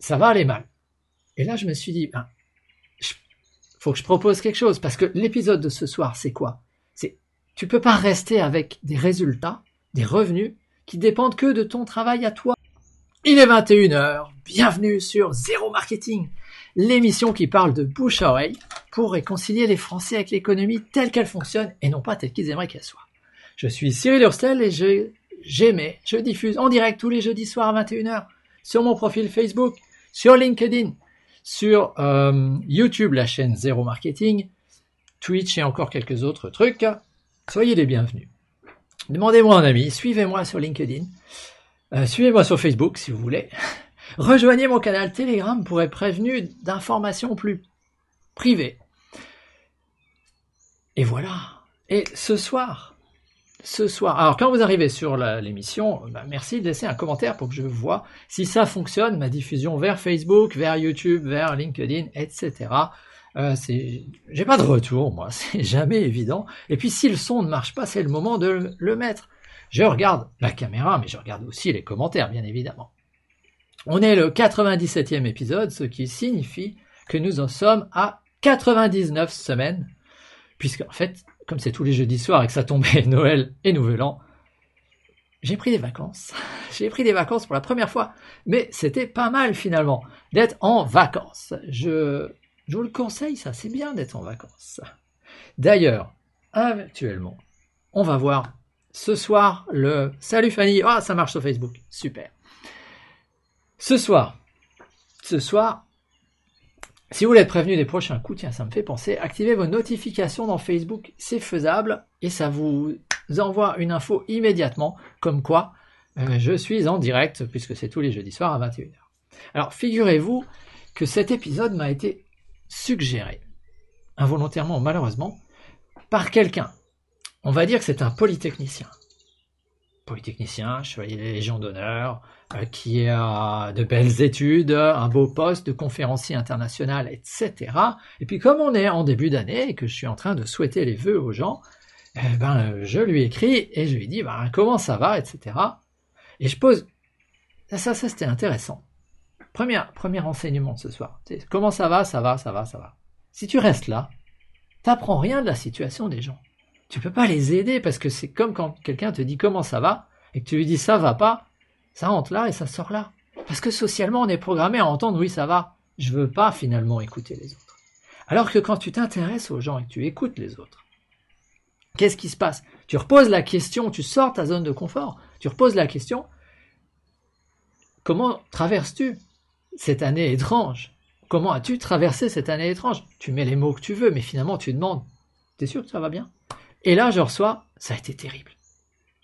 ça va aller mal. Et là, je me suis dit, faut que je propose quelque chose, parce que l'épisode de ce soir, c'est quoi? Tu peux pas rester avec des résultats, des revenus, qui dépendent que de ton travail à toi. Il est 21h, bienvenue sur Zéro Marketing, l'émission qui parle de bouche à oreille pour réconcilier les Français avec l'économie telle qu'elle fonctionne et non pas telle qu'ils aimeraient qu'elle soit. Je suis Cyril Hurstel et je diffuse en direct tous les jeudis soirs à 21h sur mon profil Facebook, sur LinkedIn, sur YouTube, la chaîne Zéro Marketing, Twitch et encore quelques autres trucs. Soyez les bienvenus. Demandez-moi un ami, suivez-moi sur LinkedIn, suivez-moi sur Facebook si vous voulez. Rejoignez mon canal Telegram pour être prévenu d'informations plus privées. Et voilà. Et ce soir, alors quand vous arrivez sur l'émission, merci de laisser un commentaire pour que je vois si ça fonctionne, ma diffusion vers Facebook, vers YouTube, vers LinkedIn, etc. J'ai pas de retour, moi, c'est jamais évident. Et puis si le son ne marche pas, c'est le moment de le mettre. Je regarde la caméra, mais je regarde aussi les commentaires, bien évidemment. On est le 97e épisode, ce qui signifie que nous en sommes à 99 semaines, puisque en fait, comme c'est tous les jeudis soirs et que ça tombait Noël et Nouvel An, j'ai pris des vacances. J'ai pris des vacances pour la première fois, mais c'était pas mal finalement d'être en vacances. Je vous le conseille, ça, c'est bien d'être en vacances. D'ailleurs, actuellement, on va voir ce soir le... Salut Fanny, ça marche sur Facebook, super. Ce soir, si vous voulez être prévenu des prochains coups, tiens, ça me fait penser, activez vos notifications dans Facebook, c'est faisable, et ça vous envoie une info immédiatement, comme quoi je suis en direct, puisque c'est tous les jeudis soirs à 21h. Alors, figurez-vous que cet épisode m'a été suggéré, involontairement ou malheureusement, par quelqu'un. On va dire que c'est un polytechnicien. Chevalier de la Légion d'honneur, qui a de belles études, un beau poste de conférencier international, etc. Et puis comme on est en début d'année et que je suis en train de souhaiter les vœux aux gens, je lui écris et je lui dis comment ça va, etc. Et je pose... Ça c'était intéressant. Premier renseignement de ce soir. Comment ça va. Si tu restes là, t'apprends rien de la situation des gens. Tu peux pas les aider parce que c'est comme quand quelqu'un te dit comment ça va et que tu lui dis ça va pas, ça rentre là et ça sort là. Parce que socialement on est programmé à entendre oui ça va. Je veux pas finalement écouter les autres. Alors que quand tu t'intéresses aux gens et que tu écoutes les autres, qu'est-ce qui se passe? Tu reposes la question, tu sors ta zone de confort, tu reposes la question, comment traverses-tu cette année étrange? Comment as-tu traversé cette année étrange? Tu mets les mots que tu veux, mais finalement tu demandes, t'es sûr que ça va bien? Et là, je reçois, ça a été terrible.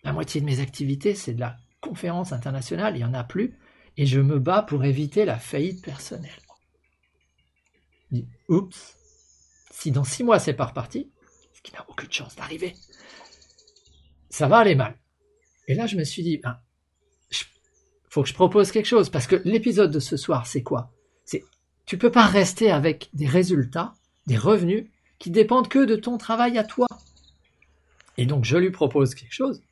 La moitié de mes activités, c'est de la conférence internationale, il n'y en a plus, et je me bats pour éviter la faillite personnelle. Je dis, oups, si dans 6 mois c'est pas reparti, ce qui n'a aucune chance d'arriver, ça va aller mal. Et là, je me suis dit, faut que je propose quelque chose, parce que l'épisode de ce soir, c'est quoi? Tu peux pas rester avec des résultats, des revenus, qui dépendent que de ton travail à toi. Et donc, je lui propose quelque chose,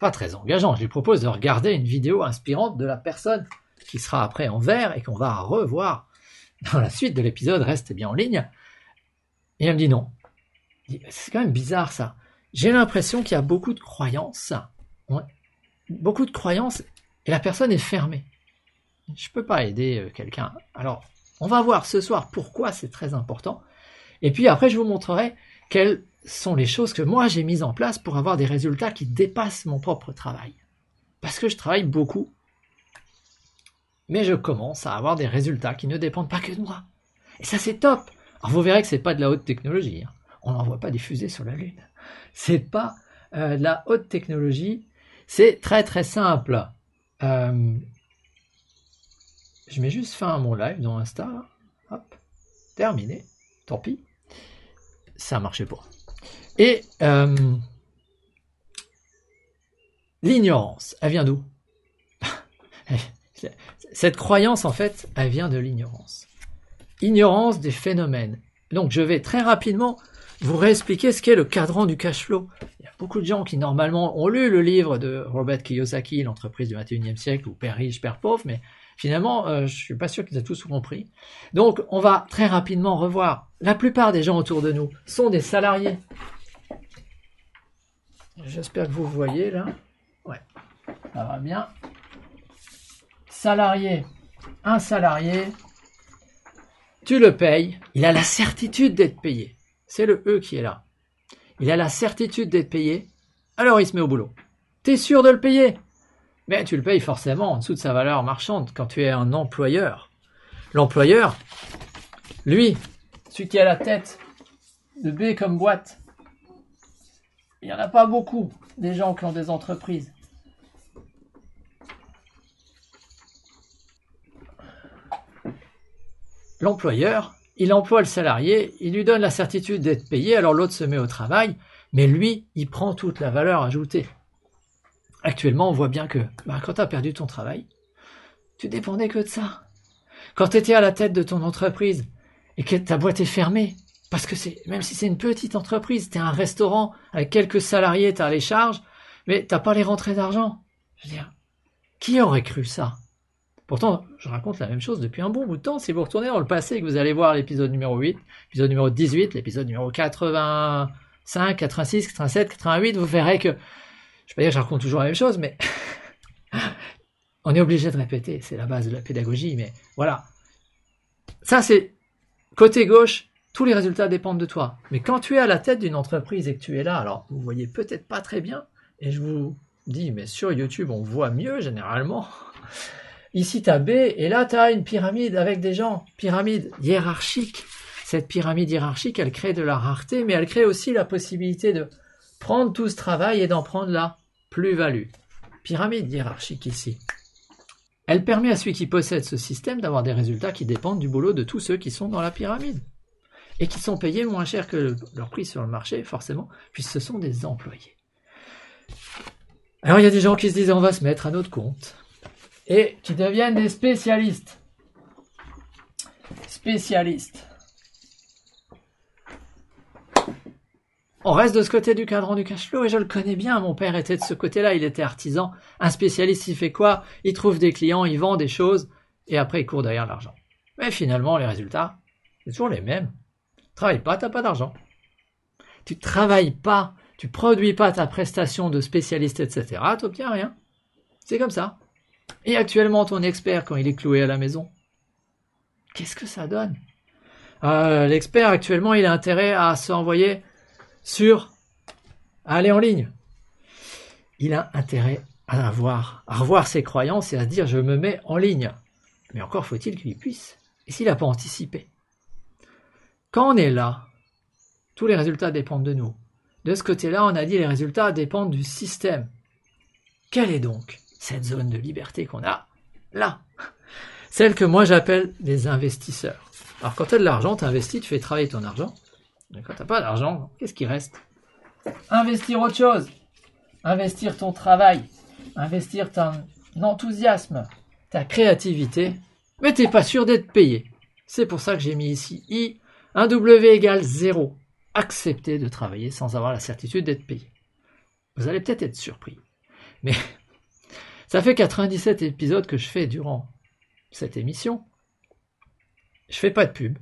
pas très engageant, je lui propose de regarder une vidéo inspirante de la personne qui sera après en vert et qu'on va revoir dans la suite de l'épisode, reste bien en ligne. Et elle me dit non. C'est quand même bizarre ça. J'ai l'impression qu'il y a beaucoup de croyances, et la personne est fermée. Je peux pas aider quelqu'un. Alors, on va voir ce soir pourquoi c'est très important. Et puis après, je vous montrerai quelles sont les choses que moi j'ai mises en place pour avoir des résultats qui dépassent mon propre travail. Parce que je travaille beaucoup, mais je commence à avoir des résultats qui ne dépendent pas que de moi. Et ça c'est top. Alors vous verrez que c'est pas de la haute technologie. On n'envoie pas des fusées sur la Lune. C'est pas de la haute technologie. C'est très très simple. Je mets juste fin à mon live dans Insta. Hop, terminé. Tant pis. Ça marchait pas. Et l'ignorance, elle vient d'où? Cette croyance, en fait, elle vient de l'ignorance. Ignorance des phénomènes. Donc, je vais très rapidement vous réexpliquer ce qu'est le cadran du cash flow. Il y a beaucoup de gens qui, normalement, ont lu le livre de Robert Kiyosaki, L'entreprise du 21e siècle, ou Père riche, Père pauvre, mais Finalement, je suis pas sûr qu'ils aient tous compris. Donc, on va très rapidement revoir. La plupart des gens autour de nous sont des salariés. J'espère que vous voyez là. Ouais, ça va bien. Salarié, un salarié, tu le payes, il a la certitude d'être payé. C'est le E qui est là. Il a la certitude d'être payé, alors il se met au boulot. Tu es sûr de le payer? Mais tu le payes forcément en dessous de sa valeur marchande quand tu es un employeur. L'employeur, lui, celui qui a la tête de B comme boîte, il n'y en a pas beaucoup des gens qui ont des entreprises. L'employeur, il emploie le salarié, il lui donne la certitude d'être payé, alors l'autre se met au travail, mais lui, il prend toute la valeur ajoutée. Actuellement, on voit bien que quand tu as perdu ton travail, tu dépendais que de ça. Quand tu étais à la tête de ton entreprise et que ta boîte est fermée, parce que même si c'est une petite entreprise, tu es un restaurant avec quelques salariés, tu as les charges, mais tu n'as pas les rentrées d'argent. Je veux dire, qui aurait cru ça? Pourtant, je raconte la même chose depuis un bon bout de temps. Si vous retournez dans le passé et que vous allez voir l'épisode numéro 8, l'épisode numéro 18, l'épisode numéro 85, 86, 87, 88, vous verrez que, je ne vais pas dire que je raconte toujours la même chose, mais on est obligé de répéter. C'est la base de la pédagogie, mais voilà. Ça, c'est côté gauche, tous les résultats dépendent de toi. Mais quand tu es à la tête d'une entreprise et que tu es là, alors vous voyez peut-être pas très bien, et je vous dis, mais sur YouTube, on voit mieux généralement. Ici, tu as B, et là, tu as une pyramide avec des gens, pyramide hiérarchique. Cette pyramide hiérarchique, elle crée de la rareté, mais elle crée aussi la possibilité de prendre tout ce travail et d'en prendre la plus-value. Pyramide hiérarchique ici. Elle permet à celui qui possède ce système d'avoir des résultats qui dépendent du boulot de tous ceux qui sont dans la pyramide. Et qui sont payés moins cher que leur prix sur le marché, forcément, puisque ce sont des employés. Alors, il y a des gens qui se disent, on va se mettre à notre compte. Et qui deviennent des spécialistes. Spécialistes. On reste de ce côté du cadran du cash flow et je le connais bien. Mon père était de ce côté-là, il était artisan. Un spécialiste, il fait quoi? Il trouve des clients, il vend des choses et après il court derrière l'argent. Mais finalement, les résultats, c'est toujours les mêmes. Tu travailles pas, t'as pas d'argent. Tu travailles pas, tu produis pas ta prestation de spécialiste, etc. Tu n'obtiens rien. C'est comme ça. Et actuellement, ton expert, quand il est cloué à la maison, qu'est-ce que ça donne? L'expert, actuellement, il a intérêt à s'envoyer à aller en ligne. Il a intérêt à revoir ses croyances et à se dire, je me mets en ligne. Mais encore faut-il qu'il y puisse. Et s'il n'a pas anticipé? Quand on est là, tous les résultats dépendent de nous. De ce côté-là, on a dit, les résultats dépendent du système. Quelle est donc cette zone de liberté qu'on a là? Celle que moi j'appelle les investisseurs. Alors quand tu as de l'argent, tu investis, tu fais travailler ton argent. Mais quand tu n'as pas d'argent, qu'est-ce qui reste? Investir autre chose. Investir ton travail. Investir ton enthousiasme. Ta créativité. Mais tu n'es pas sûr d'être payé. C'est pour ça que j'ai mis ici I, un W égale 0. Accepter de travailler sans avoir la certitude d'être payé. Vous allez peut-être être surpris. Mais ça fait 97 épisodes que je fais durant cette émission. Je fais pas de pub.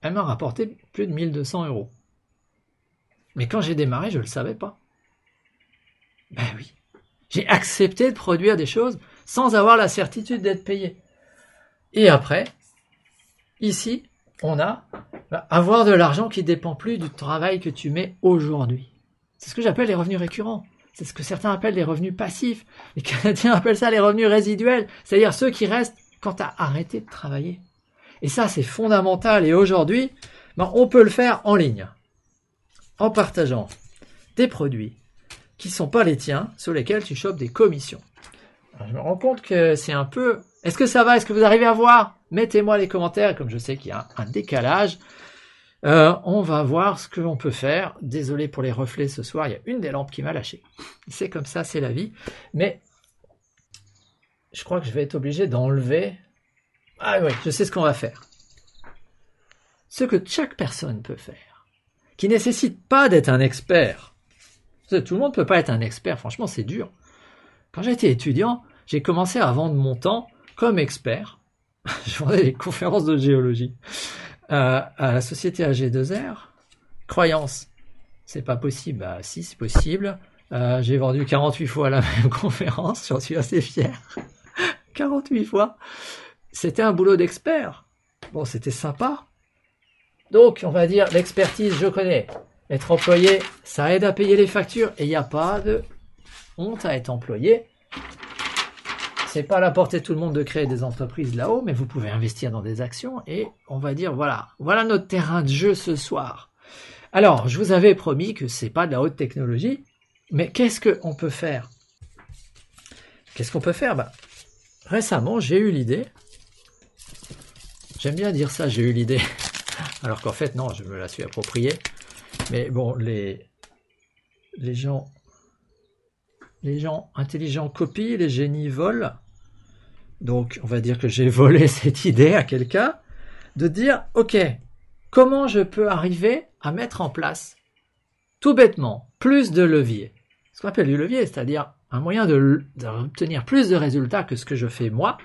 Elle m'a rapporté plus de 1200 €. Mais quand j'ai démarré, je ne le savais pas. Ben oui. J'ai accepté de produire des choses sans avoir la certitude d'être payé. Et après, ici, on a avoir de l'argent qui ne dépend plus du travail que tu mets aujourd'hui. C'est ce que j'appelle les revenus récurrents. C'est ce que certains appellent les revenus passifs. Les Canadiens appellent ça les revenus résiduels, c'est-à-dire ceux qui restent quand tu as arrêté de travailler. Et ça, c'est fondamental. Et aujourd'hui, on peut le faire en ligne, en partageant des produits qui ne sont pas les tiens, sur lesquels tu chopes des commissions. Alors, je me rends compte que c'est un peu... Est-ce que ça va? Est-ce que vous arrivez à voir? Mettez-moi les commentaires, comme je sais qu'il y a un décalage. On va voir ce que l'on peut faire. Désolé pour les reflets ce soir, il y a une des lampes qui m'a lâché. C'est comme ça, c'est la vie. Mais je crois que je vais être obligé d'enlever... Ah oui, je sais ce qu'on va faire. Ce que chaque personne peut faire, qui ne nécessite pas d'être un expert. Tout le monde ne peut pas être un expert, franchement c'est dur. Quand j'étais étudiant, j'ai commencé à vendre mon temps comme expert, je vendais des conférences de géologie à la société AG2R. Croyance, c'est pas possible. Bah si, c'est possible. J'ai vendu 48 fois la même conférence, j'en suis assez fier. 48 fois. C'était un boulot d'expert. Bon, c'était sympa. Donc, on va dire, l'expertise, je connais. Être employé, ça aide à payer les factures et il n'y a pas de honte à être employé. C'est pas à la portée de tout le monde de créer des entreprises là-haut, mais vous pouvez investir dans des actions et on va dire, voilà notre terrain de jeu ce soir. Alors, je vous avais promis que c'est pas de la haute technologie, mais qu'est-ce qu'on peut faire? Qu'est-ce qu'on peut faire? Récemment, j'ai eu l'idée. J'aime bien dire ça, j'ai eu l'idée. Alors qu'en fait, non, je me la suis appropriée. Mais bon, les gens intelligents copient, les génies volent. Donc, on va dire que j'ai volé cette idée à quelqu'un de dire, ok, comment je peux arriver à mettre en place, tout bêtement, plus de leviers. Ce qu'on appelle du levier, c'est-à-dire un moyen d'obtenir plus de résultats que ce que je fais moi.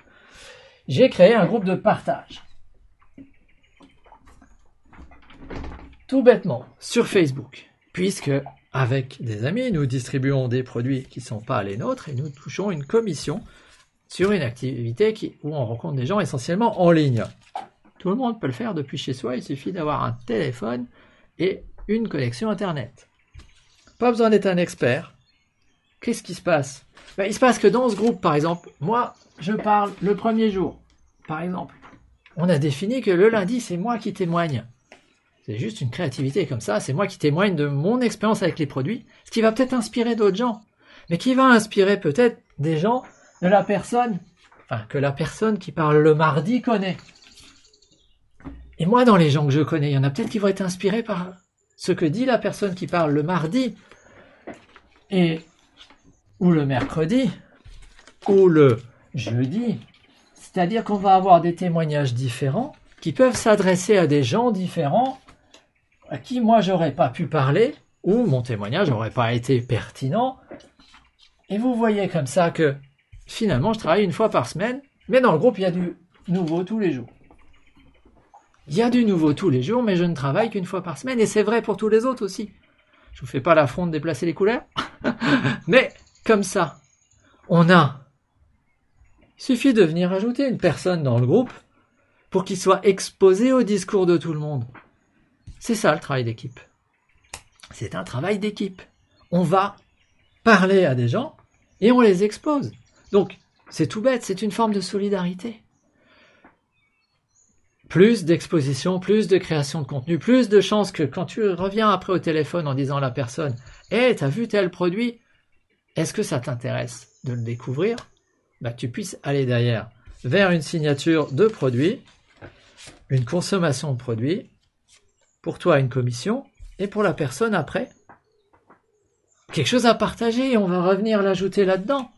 J'ai créé un groupe de partage. Tout bêtement, sur Facebook, puisque avec des amis, nous distribuons des produits qui ne sont pas les nôtres et nous touchons une commission sur une activité où on rencontre des gens essentiellement en ligne. Tout le monde peut le faire depuis chez soi, il suffit d'avoir un téléphone et une connexion Internet. Pas besoin d'être un expert. Qu'est-ce qui se passe? Il se passe que dans ce groupe, par exemple, moi, je parle le premier jour, par exemple. On a défini que le lundi, c'est moi qui témoigne. C'est juste une créativité comme ça, c'est moi qui témoigne de mon expérience avec les produits, ce qui va peut-être inspirer d'autres gens, mais qui va inspirer peut-être des gens de la personne, que la personne qui parle le mardi connaît. Et moi, dans les gens que je connais, il y en a peut-être qui vont être inspirés par ce que dit la personne qui parle le mardi, ou le mercredi, ou le jeudi. C'est-à-dire qu'on va avoir des témoignages différents qui peuvent s'adresser à des gens différents à qui moi j'aurais pas pu parler, ou mon témoignage n'aurait pas été pertinent. Et vous voyez comme ça que finalement je travaille une fois par semaine, mais dans le groupe il y a du nouveau tous les jours. Il y a du nouveau tous les jours, mais je ne travaille qu'une fois par semaine, et c'est vrai pour tous les autres aussi. Je vous fais pas l'affront de déplacer les couleurs, mais comme ça, il suffit de venir ajouter une personne dans le groupe pour qu'il soit exposé au discours de tout le monde. C'est ça le travail d'équipe. C'est un travail d'équipe. On va parler à des gens et on les expose. Donc, c'est tout bête, c'est une forme de solidarité. Plus d'exposition, plus de création de contenu, plus de chances que quand tu reviens après au téléphone en disant à la personne « Hey, t'as vu tel produit? Est-ce que ça t'intéresse de le découvrir ?» Tu puisses aller derrière vers une signature de produit, une consommation de produit, pour toi une commission, et pour la personne après, quelque chose à partager, et on va revenir l'ajouter là-dedans.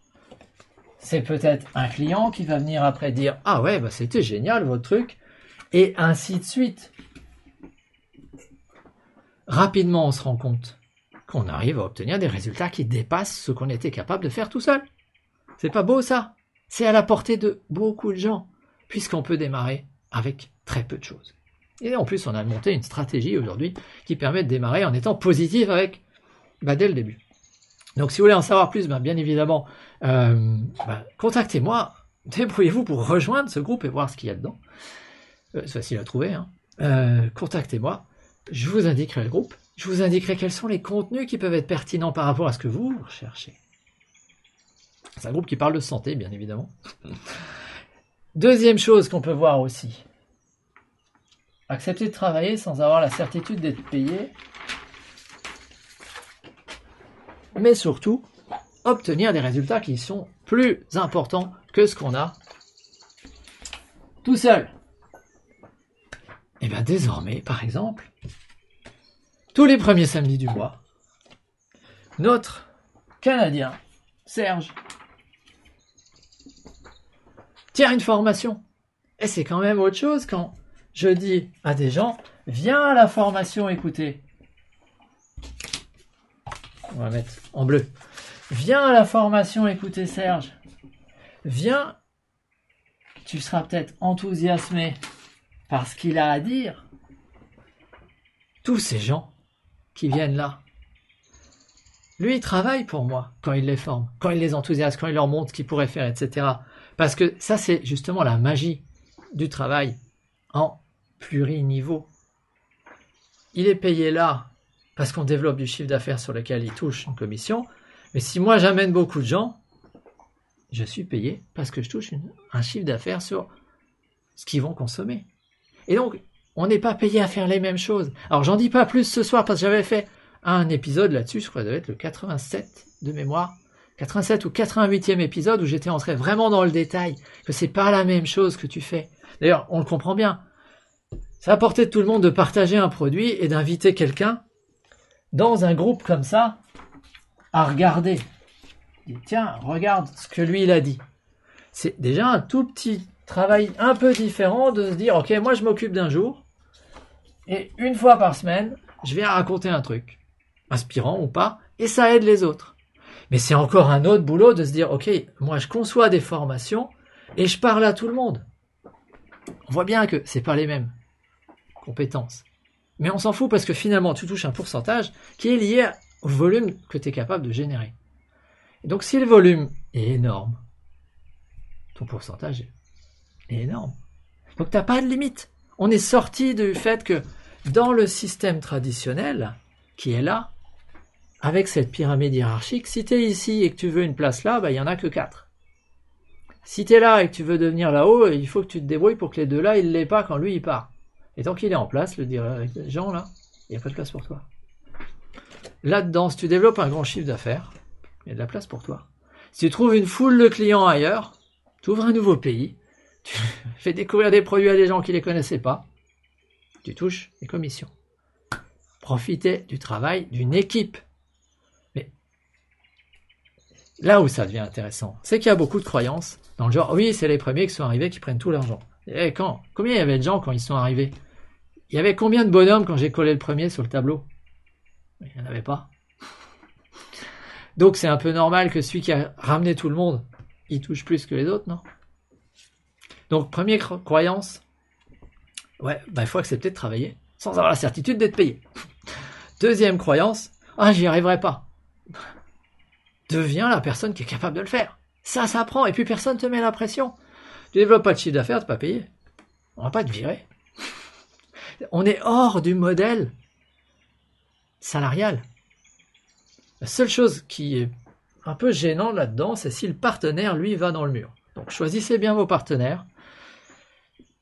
C'est peut-être un client qui va venir après dire « Ah ouais, c'était génial votre truc », et ainsi de suite. Rapidement, on se rend compte qu'on arrive à obtenir des résultats qui dépassent ce qu'on était capable de faire tout seul. C'est pas beau ça? C'est à la portée de beaucoup de gens, puisqu'on peut démarrer avec très peu de choses. Et en plus, on a monté une stratégie aujourd'hui qui permet de démarrer en étant positif avec dès le début. Donc si vous voulez en savoir plus, bien évidemment, contactez-moi, débrouillez-vous pour rejoindre ce groupe et voir ce qu'il y a dedans. C'est facile à trouver. Contactez-moi, je vous indiquerai le groupe, je vous indiquerai quels sont les contenus qui peuvent être pertinents par rapport à ce que vous recherchez. C'est un groupe qui parle de santé, bien évidemment. Deuxième chose qu'on peut voir aussi. Accepter de travailler sans avoir la certitude d'être payé. Mais surtout, obtenir des résultats qui sont plus importants que ce qu'on a tout seul. Et désormais, par exemple, tous les premiers samedis du mois, notre Canadien, Serge, tient une formation. Et c'est quand même autre chose quand je dis à des gens, viens à la formation écouter. On va mettre en bleu. Viens à la formation écouter Serge. Viens tu seras peut-être enthousiasmé par ce qu'il a à dire. Tous ces gens qui viennent là, lui, il travaille pour moi quand il les forme, quand il les enthousiasme, quand il leur montre ce qu'ils pourraient faire, etc. Parce que ça, c'est justement la magie du travail en pluriniveau. Il est payé là parce qu'on développe du chiffre d'affaires sur lequel il touche une commission. Mais si moi, j'amène beaucoup de gens, je suis payé parce que je touche un chiffre d'affaires sur ce qu'ils vont consommer. Et donc, on n'est pas payé à faire les mêmes choses. Alors, j'en dis pas plus ce soir parce que j'avais fait un épisode là-dessus, je crois que ça devait être le 87 de mémoire, 87 ou 88e épisode où j'étais entré vraiment dans le détail, que c'est pas la même chose que tu fais. D'ailleurs, on le comprend bien. C'est à portée de tout le monde de partager un produit et d'inviter quelqu'un dans un groupe comme ça à regarder. Et tiens, regarde ce que lui il a dit. C'est déjà un tout petit travail un peu différent de se dire, ok, moi je m'occupe d'un jour et une fois par semaine, je viens raconter un truc. Inspirant ou pas, et ça aide les autres. Mais c'est encore un autre boulot de se dire, ok, moi je conçois des formations et je parle à tout le monde. On voit bien que c'est pas les mêmes compétences. Mais on s'en fout parce que finalement tu touches un pourcentage qui est lié au volume que tu es capable de générer. Et donc si le volume est énorme, ton pourcentage est énorme. Donc tu n'as pas de limite. On est sorti du fait que dans le système traditionnel qui est là, avec cette pyramide hiérarchique, si tu es ici et que tu veux une place là, il n'y en a que 4. Si tu es là et que tu veux devenir là-haut, il faut que tu te débrouilles pour que les deux là, ils ne l'aient pas quand lui, il part. Et tant qu'il est en place, le dirigeant là, il n'y a pas de place pour toi. Là-dedans, si tu développes un grand chiffre d'affaires, il y a de la place pour toi. Si tu trouves une foule de clients ailleurs, tu ouvres un nouveau pays, tu fais découvrir des produits à des gens qui ne les connaissaient pas, tu touches des commissions. Profitez du travail d'une équipe. Mais là où ça devient intéressant, c'est qu'il y a beaucoup de croyances dans le genre, oui, c'est les premiers qui sont arrivés qui prennent tout l'argent. Et quand? Combien il y avait de gens quand ils sont arrivés? Il y avait combien de bonhommes quand j'ai collé le premier sur le tableau? Il n'y en avait pas. Donc c'est un peu normal que celui qui a ramené tout le monde, il touche plus que les autres, non? Donc première croyance, ouais, il faut accepter de travailler sans avoir la certitude d'être payé. Deuxième croyance, j'y arriverai pas. Deviens la personne qui est capable de le faire. Ça s'apprend et puis personne te met la pression. Tu développes pas de chiffre d'affaires, t'es pas payé. On va pas te virer. On est hors du modèle salarial. La seule chose qui est un peu gênant là-dedans, c'est si le partenaire, lui, va dans le mur. Donc choisissez bien vos partenaires.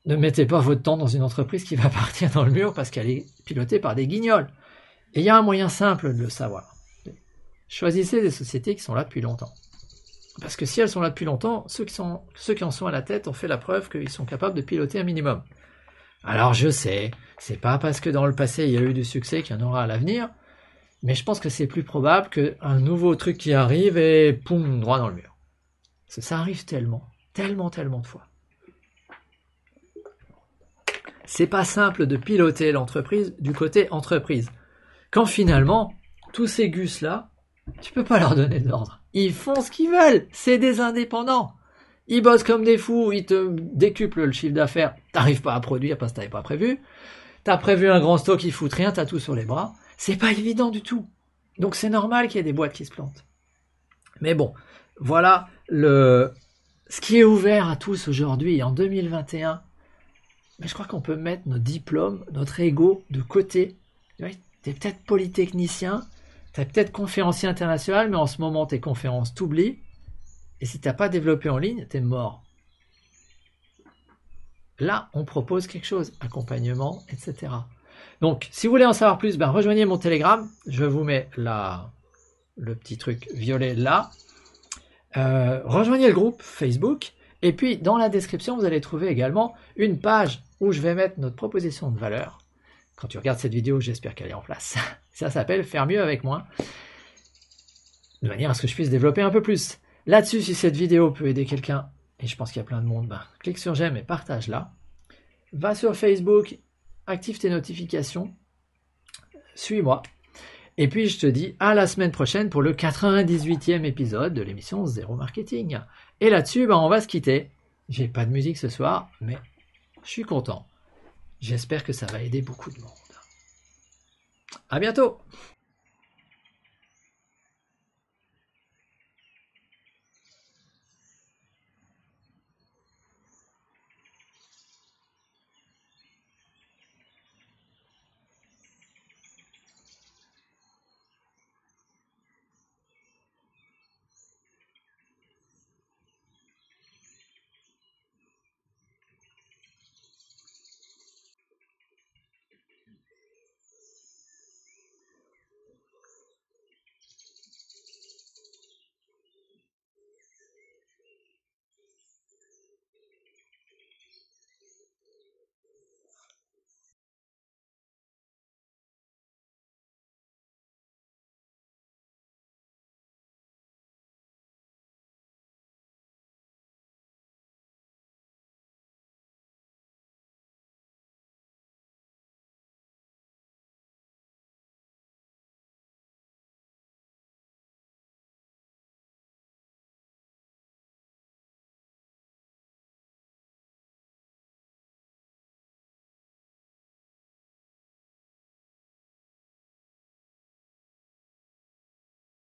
Ne mettez pas votre temps dans une entreprise qui va partir dans le mur parce qu'elle est pilotée par des guignols. Et il y a un moyen simple de le savoir. Choisissez des sociétés qui sont là depuis longtemps. Parce que si elles sont là depuis longtemps, ceux qui en sont à la tête ont fait la preuve qu'ils sont capables de piloter un minimum. Alors je sais, c'est pas parce que dans le passé il y a eu du succès qu'il y en aura à l'avenir, mais je pense que c'est plus probable qu'un nouveau truc qui arrive et poum, droit dans le mur. Parce que ça arrive tellement de fois. C'est pas simple de piloter l'entreprise du côté entreprise. Quand finalement, tous ces gus-là, tu peux pas leur donner d'ordre. Ils font ce qu'ils veulent, c'est des indépendants. Ils bossent comme des fous, ils te décuplent le chiffre d'affaires, t'arrives pas à produire parce que t'avais pas prévu. T'as prévu un grand stock, ils foutent rien, t'as tout sur les bras. C'est pas évident du tout. Donc c'est normal qu'il y ait des boîtes qui se plantent. Mais bon, voilà ce qui est ouvert à tous aujourd'hui, en 2021. Mais je crois qu'on peut mettre nos diplômes, notre ego de côté. T'es peut-être polytechnicien, t'es peut-être conférencier international, mais en ce moment tes conférences t'oublient. Et si t'as pas développé en ligne, t'es mort. Là, on propose quelque chose, accompagnement, etc. Donc, si vous voulez en savoir plus, rejoignez mon Telegram. Je vous mets le petit truc violet là. Rejoignez le groupe Facebook. Et puis, dans la description, vous allez trouver également une page où je vais mettre notre proposition de valeur. Quand tu regardes cette vidéo, j'espère qu'elle est en place. Ça s'appelle « Faire mieux avec moins ». De manière à ce que je puisse développer un peu plus. Là-dessus, si cette vidéo peut aider quelqu'un, et je pense qu'il y a plein de monde, clique sur j'aime et partage-la. Va sur Facebook, active tes notifications, suis-moi. Et puis je te dis à la semaine prochaine pour le 98e épisode de l'émission Zéro Marketing. Et là-dessus, on va se quitter J'ai pas de musique ce soir, mais je suis content. J'espère que ça va aider beaucoup de monde. À bientôt!